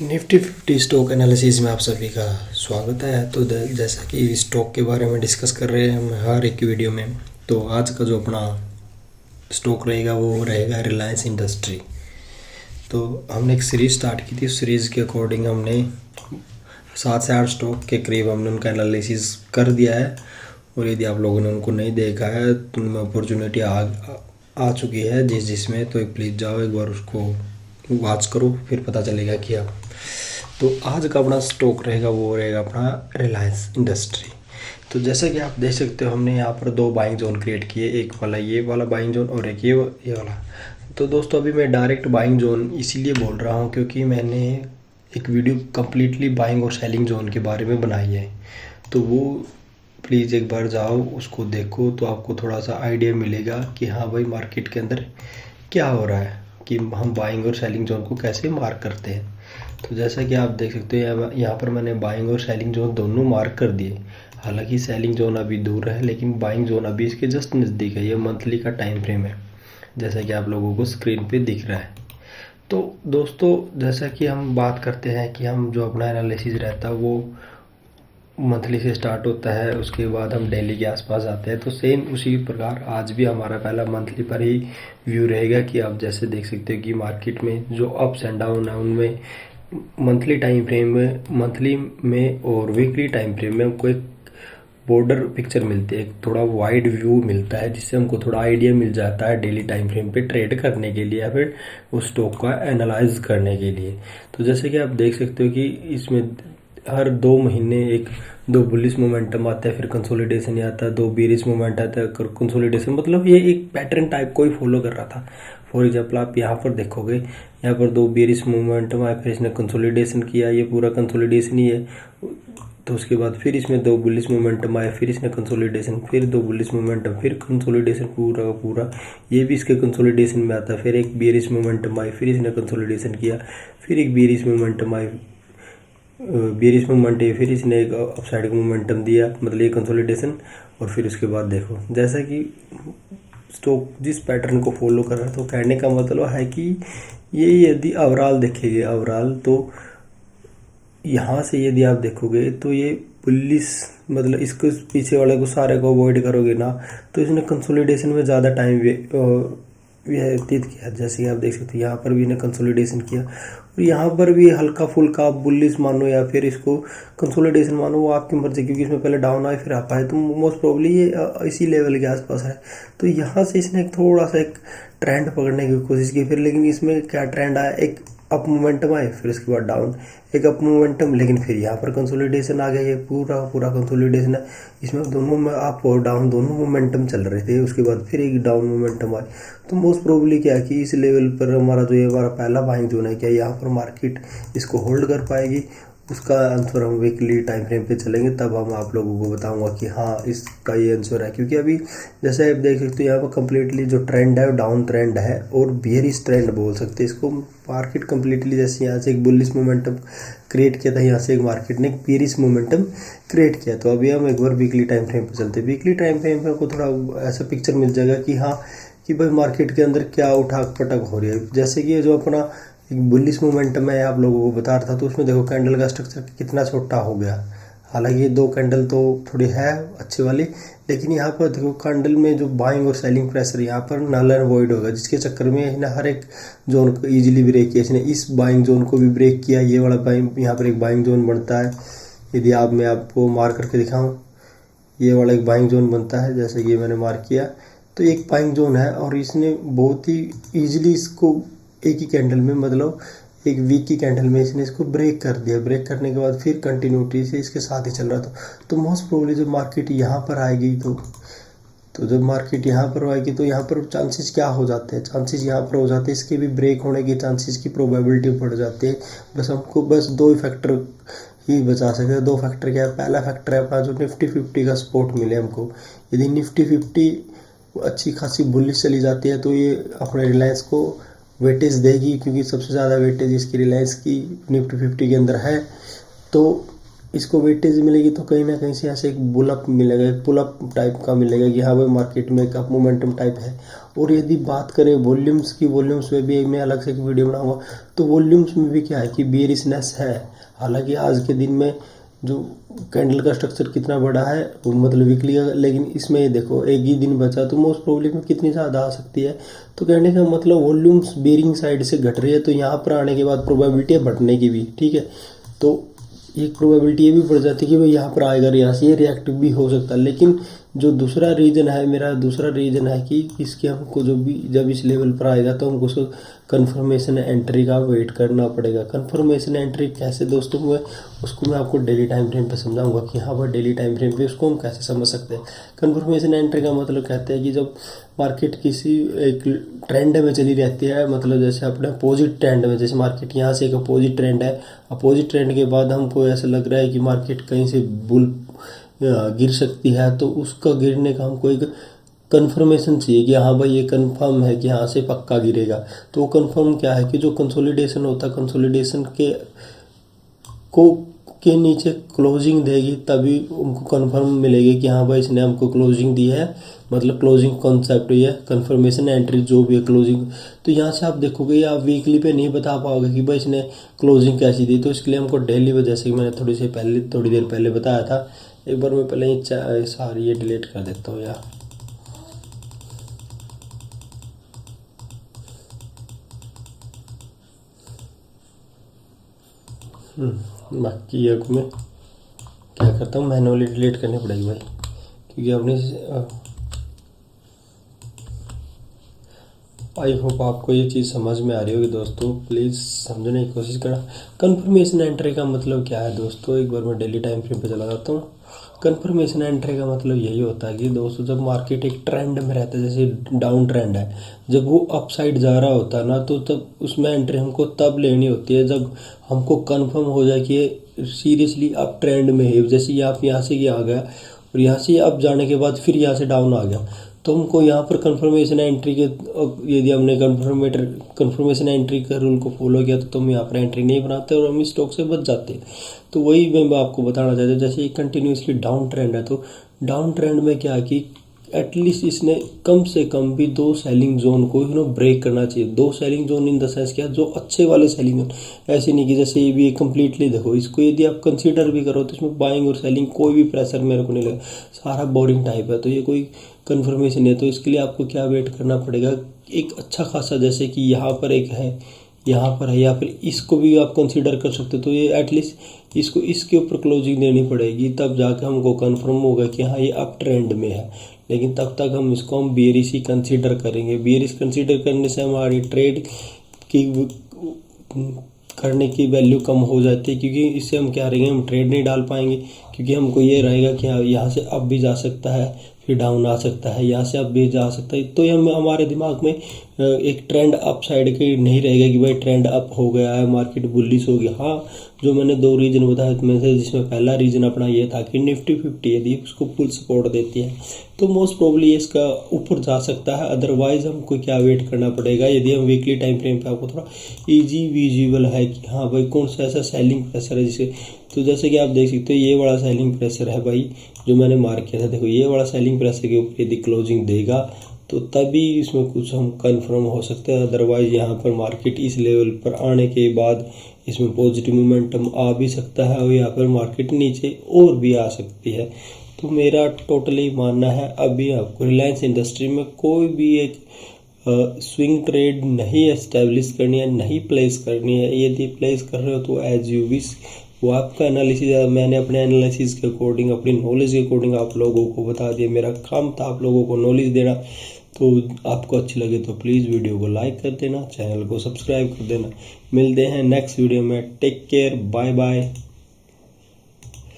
Nifty 50 stock analysis में आप सभी का स्वागत है। तो जैसा कि स्टॉक के बारे में डिस्कस कर रहे हैं हम हर एक वीडियो में, तो आज का जो अपना स्टॉक रहेगा वो रहेगा रिलायंस इंडस्ट्री। तो हमने एक सीरीज़ स्टार्ट की थी, उस सीरीज़ के अकॉर्डिंग हमने 7 से 8 स्टॉक के करीब हमने उनका एनालिसिस कर दिया है। और यदि आप लोगों ने उनको नहीं देखा है तो उनमें अपॉर्चुनिटी आ चुकी है जिसमें, तो प्लीज़ जाओ एक बार उसको वॉच करो, फिर पता चलेगा कि आप। तो आज का अपना स्टॉक रहेगा वो रहेगा अपना रिलायंस इंडस्ट्री। तो जैसा कि आप देख सकते हो हमने यहाँ पर 2 बाइंग जोन क्रिएट किए, एक वाला ये वाला बाइंग जोन और एक ये वाला। तो दोस्तों अभी मैं डायरेक्ट बाइंग जोन इसीलिए बोल रहा हूँ क्योंकि मैंने एक वीडियो कम्प्लीटली बाइंग और सेलिंग जोन के बारे में बनाई है। तो वो प्लीज़ एक बार जाओ उसको देखो, तो आपको थोड़ा सा आइडिया मिलेगा कि हाँ भाई मार्केट के अंदर क्या हो रहा है, कि हम बाइंग और सेलिंग जोन को कैसे मार्क करते हैं। तो जैसा कि आप देख सकते हो यहाँ पर मैंने बाइंग और सेलिंग जोन दोनों मार्क कर दिए। हालांकि सेलिंग जोन अभी दूर है लेकिन बाइंग जोन अभी इसके जस्ट नज़दीक है। ये मंथली का टाइम फ्रेम है जैसा कि आप लोगों को स्क्रीन पे दिख रहा है। तो दोस्तों जैसा कि हम बात करते हैं कि हम जो अपना एनालिसिस रहता है वो मंथली से स्टार्ट होता है, उसके बाद हम डेली के आसपास आते हैं। तो सेम उसी प्रकार आज भी हमारा पहला मंथली पर ही व्यू रहेगा कि आप जैसे देख सकते हो कि मार्केट में जो अप्स एंड डाउन है उनमें मंथली टाइम फ्रेम में, मंथली में और वीकली टाइम फ्रेम में हमको एक बॉर्डर पिक्चर मिलती है, एक थोड़ा वाइड व्यू मिलता है जिससे हमको थोड़ा आइडिया मिल जाता है डेली टाइम फ्रेम पे ट्रेड करने के लिए या फिर उस स्टॉक का एनालाइज करने के लिए। तो जैसे कि आप देख सकते हो कि इसमें हर 2 महीने एक 2 बुलिश मोमेंटम आता है, फिर कंसोलिडेशन आता है, 2 बेरिश मोमेंट आता है, कंसोलिडेशन। मतलब ये एक पैटर्न टाइप को ही फॉलो कर रहा था। फॉर एग्जाम्पल आप यहाँ पर देखोगे, यहाँ पर 2 बेरिश मोमेंटम आया, फिर इसने कंसोलिडेशन किया, ये पूरा कंसोलिडेशन ही है। तो उसके बाद फिर इसमें 2 बुलिश मोमेंटम आए, फिर इसने कंसोलिडेशन, फिर 2 बुलिश मोमेंटम, फिर कंसोलिडेशन पूरा का पूरा, ये भी इसके कंसोलिडेशन में आता है। फिर एक बेरिश मोमेंटम आई, फिर इसने कंसोलिडेशन किया, फिर एक बेरिश मोमेंटम आई, बेरिश मोमेंट है, फिर इसने एक अपसाइड मोमेंटम दिया, मतलब ये कंसोलिडेशन। और फिर उसके बाद देखो जैसा कि स्टॉक जिस पैटर्न को फॉलो कर रहा है, तो कहने का मतलब है कि ये यदि ओवरऑल देखेंगे ओवरऑल, तो यहाँ से यदि आप देखोगे तो ये बुलिश, मतलब इसको पीछे वाले को सारे को अवॉइड करोगे ना, तो इसने कंसोलिडेशन में ज़्यादा टाइम व्यतीत किया। जैसे कि आप देख सकते हो यहाँ पर भी इसने कंसोलिडेशन किया, और यहाँ पर भी हल्का फुल्का आप बुलिश मानो या फिर इसको कंसोलिडेशन मानो, वो आपकी मर्जी, क्योंकि इसमें पहले डाउन आए फिर अप आए, तो मोस्ट प्रोबेबली ये इसी लेवल के आसपास है। तो यहाँ से इसने थोड़ा सा एक ट्रेंड पकड़ने की कोशिश की, फिर लेकिन इसमें क्या ट्रेंड आया, एक अप मोमेंटम आए, फिर उसके बाद डाउन, एक अप मोमेंटम, लेकिन फिर यहाँ पर कंसोलिडेशन आ गया। ये पूरा पूरा कंसोलिडेशन है, इसमें दोनों में अप और डाउन दोनों मोमेंटम चल रहे थे। उसके बाद फिर एक डाउन मोमेंटम आए। तो मोस्ट प्रोबेबली क्या है कि इस लेवल पर हमारा जो ये हमारा पहला बाइंग जोन है, क्या यहाँ पर मार्केट इसको होल्ड कर पाएगी, उसका आंसर हम वीकली टाइम फ्रेम पे चलेंगे तब हम आप लोगों को बताऊंगा कि हाँ इसका ये आंसर है। क्योंकि अभी जैसे आप देख सकते हो यहाँ पर कम्प्लीटली जो ट्रेंड है वो डाउन ट्रेंड है, और बियरिश ट्रेंड बोल सकते हैं इसको। मार्केट कम्प्लीटली जैसे यहाँ से एक बुलिश मोमेंटम क्रिएट किया था, यहाँ से एक मार्केट ने एक बियरिश मोमेंटम क्रिएट किया। तो अभी हम एक बार वीकली टाइम फ्रेम पर चलते हैं। वीकली टाइम फ्रेम पर आपको थोड़ा ऐसा पिक्चर मिल जाएगा कि हाँ कि भाई मार्केट के अंदर क्या उठाक पटक हो रही है। जैसे कि ये जो अपना एक बुलिश मोमेंटम मैं आप लोगों को बता रहा था, तो उसमें देखो कैंडल का स्ट्रक्चर कितना छोटा हो गया। हालांकि ये 2 कैंडल तो थोड़ी है अच्छी वाली, लेकिन यहाँ पर देखो कैंडल में जो बाइंग और सेलिंग प्रेशर यहाँ पर नल एंड वॉइड होगा, जिसके चक्कर में इसने हर एक जोन को ईजिली ब्रेक किया। इसने इस बाइंग जोन को भी ब्रेक किया, ये वाला बाइंग, यहाँ पर एक बाइंग जोन बनता है। यदि मैं आपको मार्क करके दिखाऊँ, ये वाला एक बाइंग जोन बनता है, जैसे कि मैंने मार्क किया, तो एक बाइंग जोन है। और इसने बहुत ही ईजिली इसको एक ही कैंडल में, मतलब एक वीक की कैंडल में इसने इसको ब्रेक कर दिया। ब्रेक करने के बाद फिर कंटिन्यूटी से इसके साथ ही चल रहा था। तो मोस्ट प्रोबेबली जब मार्केट यहाँ पर आएगी, तो जब मार्केट यहाँ पर आएगी तो यहाँ पर चांसेस क्या हो जाते हैं, चांसेस यहाँ पर हो जाते हैं इसके भी ब्रेक होने के चांसेस की प्रोबेबिलिटी बढ़ जाती है। बस हमको बस 2 फैक्टर ही बचा सकते हैं। 2 फैक्टर क्या है, पहला फैक्टर है अपना जो निफ्टी 50 का सपोर्ट मिले हमको। यदि निफ्टी 50 अच्छी खासी बुलिश चली जाती है तो ये अपने रिलायंस को वेटेज देगी, क्योंकि सबसे ज़्यादा वेटेज इसकी रिलायंस की निफ्टी 50 के अंदर है। तो इसको वेटेज मिलेगी तो कहीं ना कहीं से ऐसे एक बुलअप मिलेगा, एक पुलअप टाइप का मिलेगा कि हाँ भाई मार्केट में एक अप मोमेंटम टाइप है। और यदि बात करें वॉल्यूम्स की, वॉल्यूम्स में भी मैं अलग से एक वीडियो बनाऊंगा। तो वॉल्यूम्स में भी क्या है कि बेयरिशनेस है। हालांकि आज के दिन में जो कैंडल का स्ट्रक्चर कितना बड़ा है वो मतलब वीकली का, लेकिन इसमें ये देखो एक ही दिन बचा तो मोस्ट प्रॉब्लम कितनी ज़्यादा आ सकती है। तो कहने का मतलब वॉल्यूम्स बेरिंग साइड से घट रही है, तो यहाँ पर आने के बाद प्रोबेबिलिटी है बढ़ने की भी, ठीक है। तो एक प्रोबेबिलिटी ये भी बढ़ जाती है कि भाई यहाँ पर आएगा, यहाँ से ये रिएक्टिव भी हो सकता है। लेकिन जो दूसरा रीजन है, मेरा दूसरा रीजन है कि इसके हमको जो भी जब इस लेवल पर आएगा तो हमको उसको कन्फर्मेशन एंट्री का वेट करना पड़ेगा। कन्फर्मेशन एंट्री कैसे दोस्तों हुए उसको मैं आपको डेली टाइम फ्रेम पे समझाऊंगा कि यहाँ पर डेली टाइम फ्रेम पे उसको हम कैसे समझ सकते हैं। कन्फर्मेशन एंट्री का मतलब कहते हैं कि जब मार्केट किसी एक ट्रेंड में चली रहती है, मतलब जैसे अपने अपोजिट ट्रेंड में, जैसे मार्केट यहाँ से एक अपोजिट ट्रेंड है, अपोजिट ट्रेंड के बाद हमको ऐसा लग रहा है कि मार्केट कहीं से बुल गिर सकती है, तो उसका गिरने का हमको एक कंफर्मेशन चाहिए कि हाँ भाई ये कंफर्म है कि यहाँ से पक्का गिरेगा। तो वो कंफर्म क्या है कि जो कंसोलिडेशन होता है, कंसोलिडेशन के नीचे क्लोजिंग देगी तभी उनको कंफर्म मिलेगी कि हाँ भाई इसने हमको क्लोजिंग दी है, मतलब क्लोजिंग कॉन्सेप्ट ही है कंफर्मेशन एंट्री जो भी है क्लोजिंग। तो यहाँ से आप देखोगे आप वीकली पे नहीं बता पाओगे कि भाई इसने क्लोजिंग कैसी दी। तो इसके लिए हमको डेली, जैसे कि मैंने थोड़ी देर पहले बताया था, एक बार मैं पहले ये सारी ये डिलीट कर देता हूँ यार। बाकी ये मैं क्या करता हूँ, मैनुअली डिलीट करनी पड़ेगी भाई, क्योंकि अपने आई होप आपको ये चीज़ समझ में आ रही होगी दोस्तों। प्लीज़ समझने की कोशिश करना। कंफर्मेशन एंट्री का मतलब क्या है दोस्तों, एक बार मैं डेली टाइम फ्रेम पे चला जाता हूँ। कंफर्मेशन एंट्री का मतलब यही होता है कि दोस्तों जब मार्केट एक ट्रेंड में रहता है, जैसे डाउन ट्रेंड है, जब वो अप साइड जा रहा होता है ना, तो तब उसमें एंट्री हमको तब लेनी होती है जब हमको कन्फर्म हो जाए कि ये सीरियसली अप ट्रेंड में है। जैसे आप यहाँ से आ गया और यहाँ से अप जाने के बाद फिर यहाँ से डाउन आ गया, तो हमको यहाँ पर कंफर्मेशन एंट्री के, यदि हमने कंफर्मेशन एंट्री का रूल को फॉलो किया तो हम यहाँ पर एंट्री नहीं बनाते और हम इस स्टॉक से बच जाते हैं। तो वही मैं आपको बताना चाहता हूँ। जैसे कंटिन्यूसली डाउन ट्रेंड है, तो डाउन ट्रेंड में क्या है कि एटलीस्ट इसने कम से कम भी 2 सेलिंग जोन को ब्रेक करना चाहिए। 2 selling zone in the sense क्या, जो अच्छे वाले सेलिंग जोन, ऐसे नहीं कि जैसे ये भी कम्प्लीटली देखो इसको यदि आप कंसीडर भी करो तो इसमें बाइंग और सेलिंग कोई भी प्रेशर मेरे को नहीं लगा, सारा बोरिंग टाइप है। तो ये कोई कन्फर्मेशन है, तो इसके लिए आपको क्या वेट करना पड़ेगा, एक अच्छा खासा, जैसे कि यहाँ पर एक है, यहाँ पर है, या फिर इसको भी आप कंसीडर कर सकते हो। तो ये एटलीस्ट इसको इसके ऊपर क्लोजिंग देनी पड़ेगी, तब जाकर हमको कंफर्म होगा कि हाँ ये अप ट्रेंड में है। लेकिन तब तक हम इसको बेयरिश ही कंसीडर करेंगे। बेयरिश कंसीडर करने से हमारी ट्रेड की करने की वैल्यू कम हो जाती है, क्योंकि इससे हम क्या रहेंगे, हम ट्रेड नहीं डाल पाएंगे, क्योंकि हमको ये रहेगा कि हाँ यहाँ से अप भी जा सकता है, फिर डाउन आ सकता है, यहाँ से अप भी जा सकता है। तो ये हमारे दिमाग में एक ट्रेंड अप साइड की नहीं रहेगा कि भाई ट्रेंड अप हो गया है, मार्केट बुलिश हो गया। हाँ, जो मैंने 2 रीजन बताया में से, जिसमें पहला रीजन अपना ये था कि निफ्टी 50 यदि उसको फुल सपोर्ट देती है तो मोस्ट प्रोबेबली इसका ऊपर जा सकता है। अदरवाइज हमको क्या वेट करना पड़ेगा, यदि हम वीकली टाइम फ्रेम पे आपको थोड़ा इजी विजिबल है कि हाँ भाई कौन सा ऐसा सेलिंग प्रेशर है जिसे, तो जैसे कि आप देख सकते हो ये वाला सेलिंग प्रेशर है भाई जो मैंने मार्क किया था। देखो ये वाला सेलिंग प्रेशर के ऊपर यदि क्लोजिंग देगा तो तभी इसमें कुछ हम कंफर्म हो सकते हैं। अदरवाइज यहाँ पर मार्केट इस लेवल पर आने के बाद इसमें पॉजिटिव मोमेंटम आ भी सकता है और यहाँ पर मार्केट नीचे और भी आ सकती है। तो मेरा टोटली मानना है अभी आपको रिलायंस इंडस्ट्री में कोई भी एक स्विंग ट्रेड नहीं एस्टेब्लिश करनी है, नहीं प्लेस करनी है। यदि प्लेस कर रहे हो तो एज यू विश, वो आपका एनालिसिस है। मैंने अपने एनालिसिस के अकॉर्डिंग, अपनी नॉलेज के अकॉर्डिंग आप लोगों को बता दिया। मेरा काम था आप लोगों को नॉलेज देना। तो आपको अच्छी लगे तो प्लीज़ वीडियो को लाइक कर देना, चैनल को सब्सक्राइब कर देना। मिलते हैं नेक्स्ट वीडियो में। Take care, bye bye.